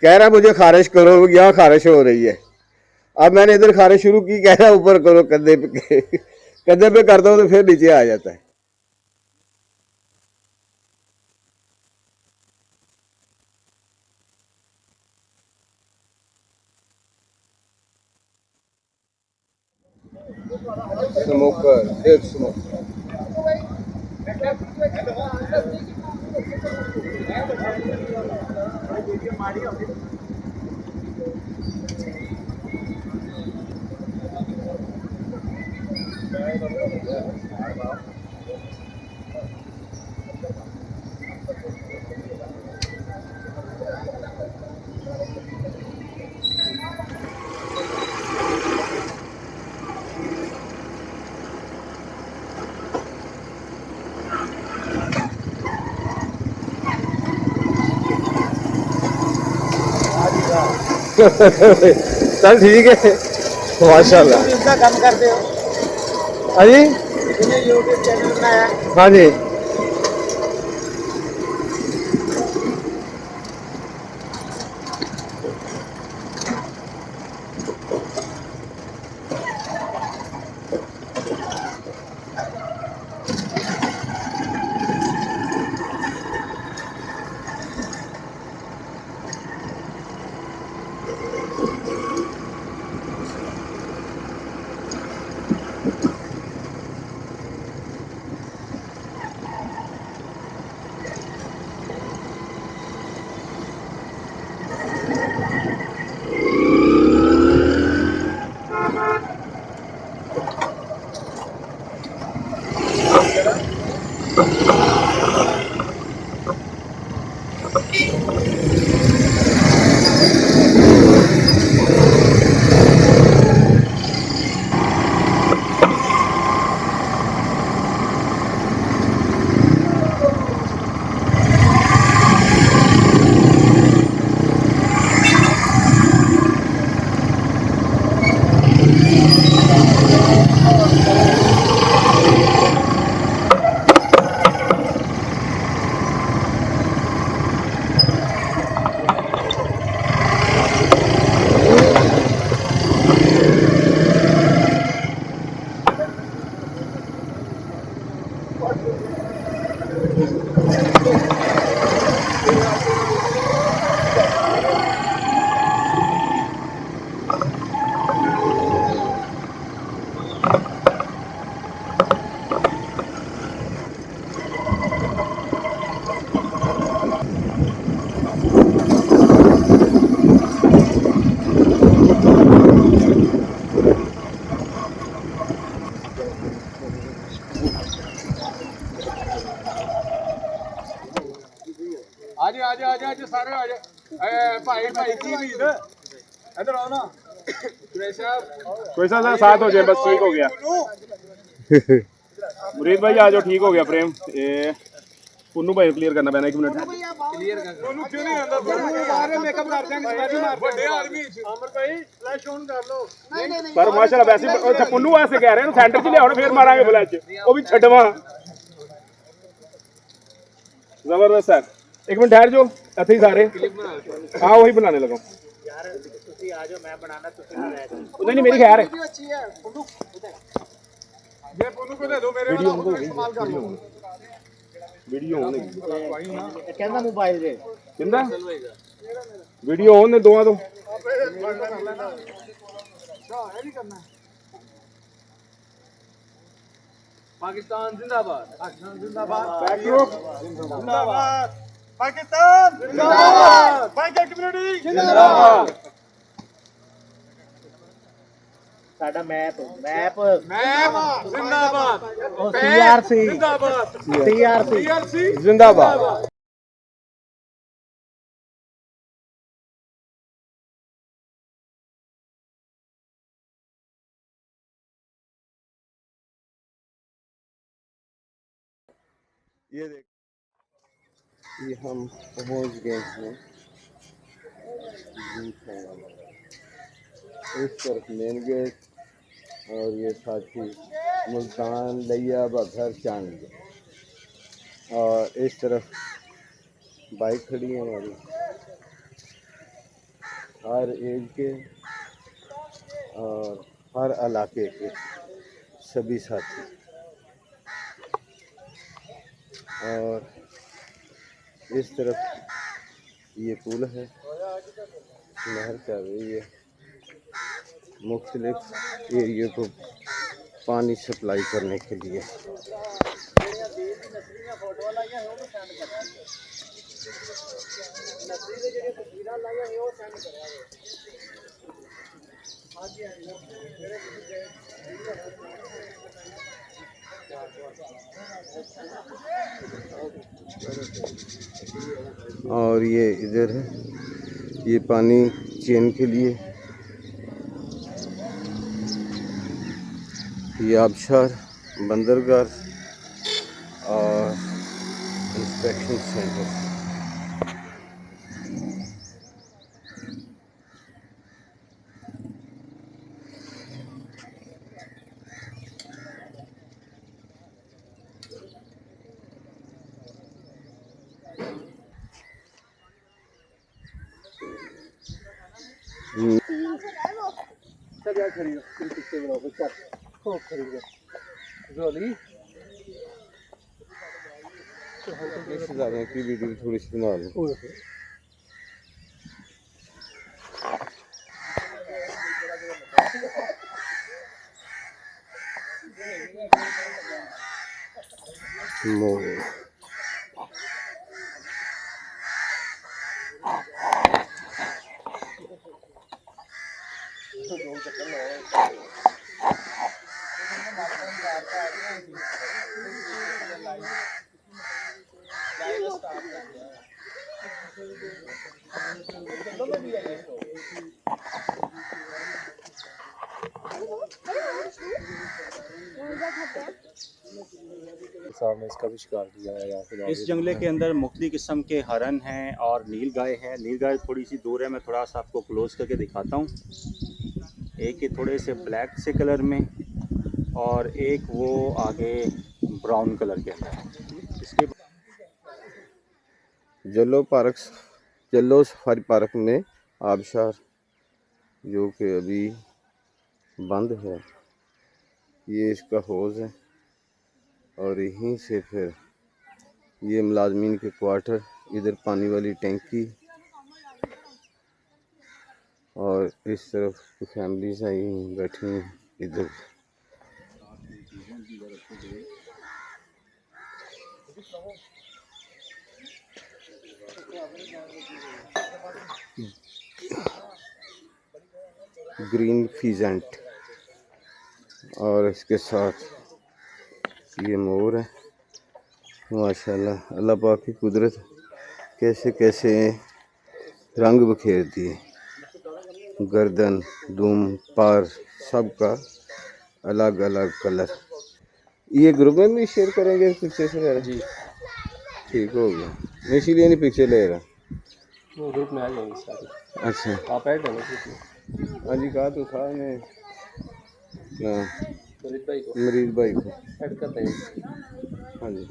कह रहा मुझे खारिश करो, यहाँ खारिश हो रही है। अब मैंने इधर खारिश शुरू की, कह रहा ऊपर करो कंधे पे। कंधे पे कर दो तो फिर नीचे आ जाता है। स्मोकर, एक स्मोकर। चल ठीक है, माशाल्लाह। इसका काम करते हो? हाँ जी, तूने यूट्यूब चैनल बनाया? हाँ जी। आजे आजे आजे आजे सारे आजे भाई भाई की उम्मीद इधर आओ ना। कोई सा साथ हो जाए बस, ठीक हो गया। मुरीद भाई आ जाओ, ठीक हो गया फ्रेम। ये पुन्नू भाई क्लियर करना पैना, 1 मिनट क्लियर कर। सोनू क्यों नहीं आंदा? सोनू सारे मेकअप कर देंगे, स्पैशल मार बड़े आदमी। अमर भाई फ्लैश ऑन कर लो। नहीं नहीं पर माशाल्लाह वैसे अच्छा पुन्नू वास्ते कह रहे हैं सेंटर च लियाओ, फिर मारांगे फ्लैश, वो भी छटवा। जबरदस्त है। 1 मिनट ठहर जाओ, इथे ही सारे। हाँ वही बनाने लगा यार तुसी आ जाओ, मैं बनाना, तुसी ना रह जाओ। नहीं नहीं मेरी खैर है। अच्छी है पुन्नू। ये पुन्नू को दे दो, मेरे वाला खुद इस्तेमाल कर लो। वीडियो ऑन है कहना मोबाइल जे किंदा वीडियो ऑन है दोवां तो। पाकिस्तान जिंदाबाद, पाकिस्तान जिंदाबाद, जिंदाबाद, पाकिस्तान जिंदाबाद, बाइकर कम्युनिटी जिंदाबाद। साडा मैप मैप मैप जिंदाबाद, सीआरसी जिंदाबाद, सीआरसी टीआरसी जिंदाबाद। ये देख, ये हम पहुंच गए हैं। इस तरफ मेन गेट और ये साथी मुल्तान लिया बघर चांद, और इस तरफ बाइक खड़ी है हमारी। हर एज के और हर इलाके के सभी साथी। और इस तरफ ये पुल है, नहर चल रही है, मुख्तलिफ एरिया को पानी सप्लाई करने के लिए। और ये इधर है, ये पानी चेन के लिए, ये आबशार बंदरगाह और इंस्पेक्शन सेंटर। सब यार खरीदो, फिर पिक्चर बनाओ, चल खूब खरीदो जोली। रिश्तेदारों की वीडियो थोड़ी सी बना लो। मोर सामने इसका भी शिकार किया है यहाँ पे। इस जंगले के अंदर मुख्तलिफ किस्म के हरन हैं और नील गाय है। नील गाय थोड़ी सी दूर है, मैं थोड़ा सा आपको क्लोज करके दिखाता हूँ। एक ये थोड़े से ब्लैक से कलर में और एक वो आगे ब्राउन कलर के अंदर। इसके जल्लो सफारी पार्क में आबशार जो कि अभी बंद है, ये इसका हौज़ है और यहीं से फिर ये मुलाजमीन के क्वार्टर, इधर पानी वाली टैंकी और इस तरफ फैमिलीज आई बैठी हैं इधर। ग्रीन फीजेंट और इसके साथ ये मोर है। माशाल्लाह, अल्लाह पाक की कुदरत कैसे कैसे रंग बखेर दिए, गर्दन, दुम, पर सब का अलग अलग कलर। ये ग्रुप में भी शेयर करेंगे पिक्चर्स वगैरह? जी ठीक हो गया, मैं इसीलिए नहीं पिक्चर ले रहा। वो ग्रुप में आ जाएंगे सारे। अच्छा, आप ऐड करना ग्रुप में। हाँ जी, कहा तो था मैं मरीज भाई को को ऐड करते हैं। हाँ जी।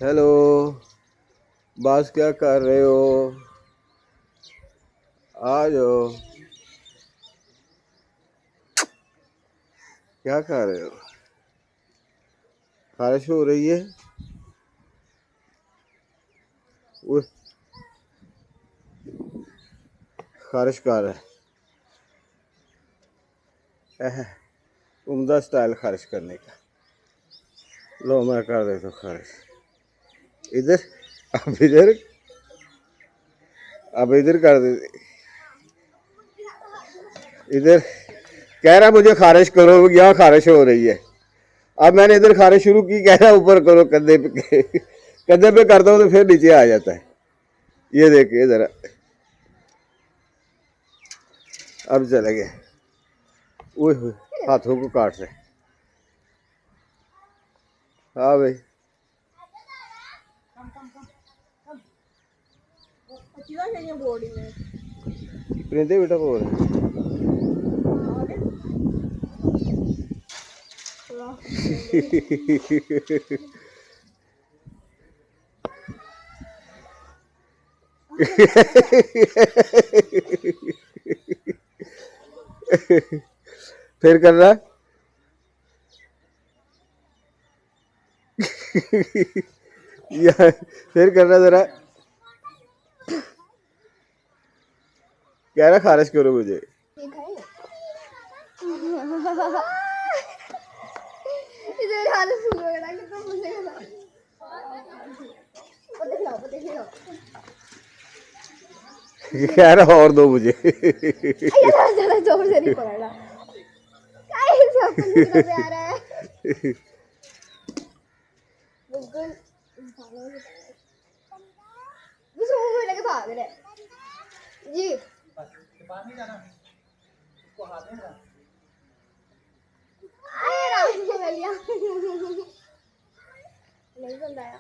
हेलो बॉस, क्या कर रहे हो? आ जाओ। क्या कर रहे हो? बारिश हो रही है। खारिश कर है, उम्दा स्टाइल खारिश करने का। लो मैं कर देता हूँ खारिश। इधर अब इधर कर दे। इधर कह रहा मुझे खारिश करो, यहाँ खारिश हो रही है। अब मैंने इधर खारिश शुरू की, कह रहा ऊपर करो कंधे पे। कंधे पे करता हूँ तो फिर नीचे आ जाता है। ये देखिए जरा, अब चले गए। ओए हाथों को काट रहे। हाँ भाई, किधर गई है बॉडी में परिंदे बेटा बोल फिर कर रहा या फिर कर रहा जरा कह रहा खारिश करो मुझे इधर हाल फूल वगैरह कितना मुझे कह रहा और दो मुझे ज़्यादा जोर से नहीं पकड़ रहा क्या है सब कुछ आ रहा है बिल्कुल इंसानों की तरह बस मुंह में लगे भाग रहे जी आए राम को लिया नहीं सुन रहा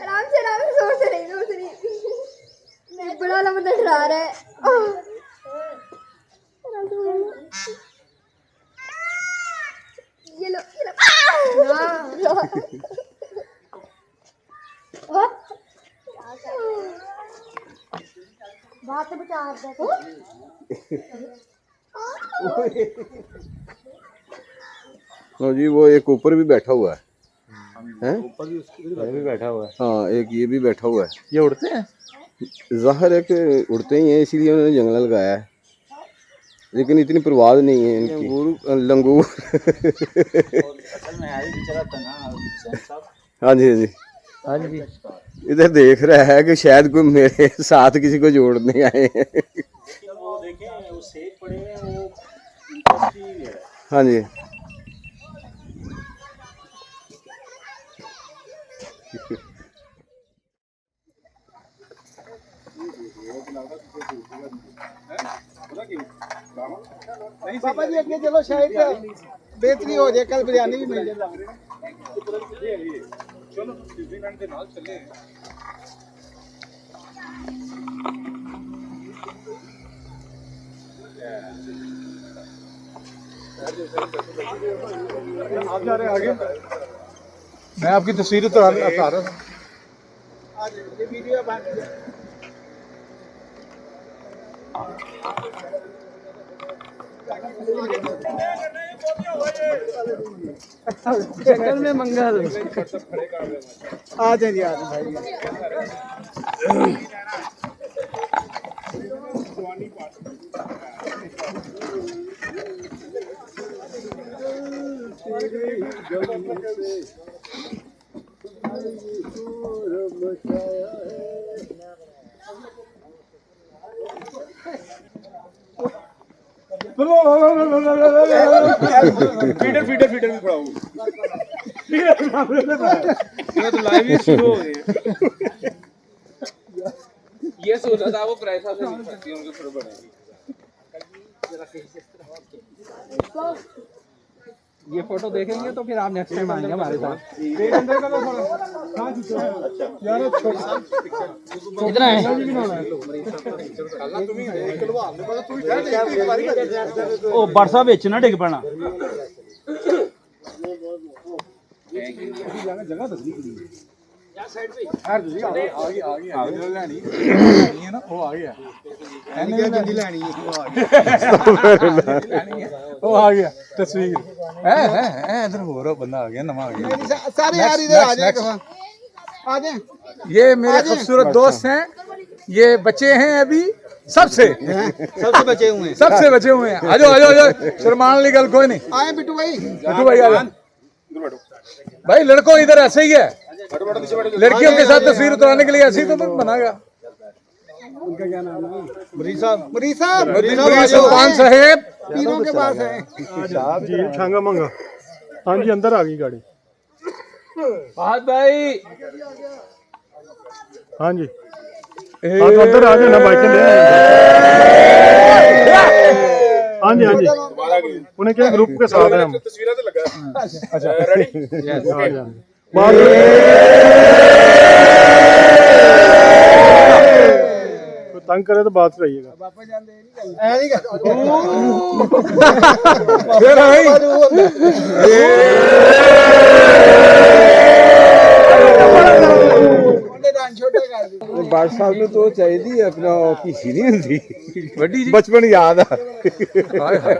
आराम से जोर से नहीं मैं बड़ा वाला बंदा डरा रहा है ये लो बात बचा जी वो एक ऊपर भी बैठा हुआ है ऊपर भी भी बैठा हुआ है। हाँ एक ये भी बैठा हुआ है ये उड़ते हैं ज़ाहिर है कि उड़ते ही हैं इसीलिए उन्होंने जंगल लगाया है लेकिन इतनी परवाह नहीं है इनकी लंगूर असल में है ही बेचारा तना हुसैन साहब। हाँ जी हाँ जी हाँ जी इधर देख रहा है कि शायद कोई मेरे साथ किसी को जोड़ने आए हैं वो देखें वो सेब पड़े हैं वो इंटरेस्टिंग है। हाँ जी पापा जी अगे चलो शायद बेहतरी हो जाए कल बिरयानी भी मिल जाए चलो डिज्नीलैंड के नाल चले आप जा रहे हैं आगे मैं आपकी तस्वीर उतार रहा हूँ आज ये वीडियो बन जंगल में मंगल आ जाए जी आ जाए भाई फीडर फीडर फीडर भी पड़ा ये तो लाइव ही शुरू हो गई ये सोचा था वो प्राइस से नहीं सकती उनको थोड़ा बढ़ेगी ये फोटो देखेंगे तो फिर आप नेक्स्ट टाइम आएंगे हमारे साथ यार कितना है ओ बरसा बेच ना डिग पैना जगह दसनी यार साइड पे आ गया लेनी है ना वो आ गया मैंने क्या जल्दी लेनी है वो आ गया तस्वीर है इधर हो रहा बंदा आ गया नवा आ गया सारे यार इधर आ जाए आ जाए ये मेरे खूबसूरत दोस्त हैं ये बच्चे हैं अभी सबसे बचे हुए हैं आ जाओ शर्मान वाली गल कोई नहीं आए बिट्टू भाई आ जाओ भाई लड़कों इधर ऐसे ही है लड़कियों के साथ तस्वीर उतारने के लिए ऐसे ही तो बनाएगा उनका क्या नाम है मरीज साहब सुल्तान साहब तीनों के पास है साहब जी छांगा मंगा हाँ जी अंदर आ गई गाड़ी फहद भाई हाँ जी हाँ तो अंदर आ जाना बाइक ले हाँ जी उन्हें क्या ग्रुप के साथ हैं हम। तस्वीरें तो लगा अच्छा रेडी कोई तंग करे तो बात रहिएगा। ਬਾਦ ਸਾਹਿਬ ਨੂੰ ਤੋਂ ਚਾਹੀਦੀ ਹੈ ਆਪਣਾ ਪੀਸੀ ਨਹੀਂ ਹੁੰਦੀ ਵੱਡੀ ਬਚਪਨ ਯਾਦ ਆ हाय हाय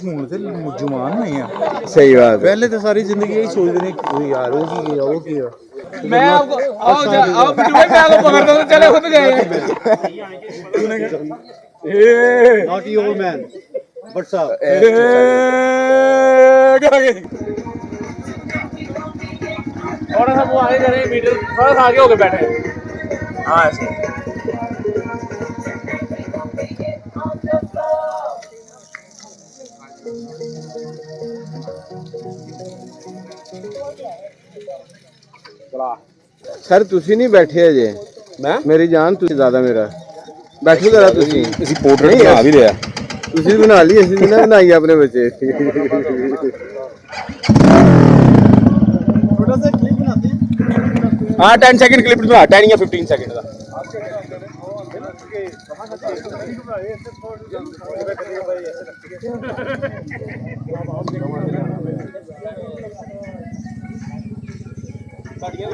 ਹੁਣ ਤੇ ਜਵਾਨ ਨਹੀਂ ਆ ਸਹੀ ਬਾਤ पहले तो सारी जिंदगी यही सोचते थे कि यार वो की है वो की है मैं आपको आओ बिट्टू भाई मैं आपको पकड़ता हूं चले खुद गए not you old man but साहब थोड़ा सा वो आगे करें मीटर थोड़ा सा आगे होके बैठे हाँ ऐसे ਸਰ ਤੁਸੀਂ ਨਹੀਂ ਬੈਠੇ ਅਜੇ ਮੈਂ ਮੇਰੀ ਜਾਨ ਤੁਸੀਂ ਜ਼ਿਆਦਾ ਮੇਰਾ ਬੈਠੋ ਜਰਾ ਤੁਸੀਂ ਅਸੀਂ ਪੋਰਟਰੇਟ ਬਣਾ ਵੀ ਲਿਆ ਤੁਸੀਂ ਬਣਾ ਲਈ ਅਸੀਂ ਨਾ ਬਣਾਈ ਆਪਣੇ ਬੱਚੇ हाँ 10 सेकंड क्लिप बना 10 या 15 सेकंड का साड़ियां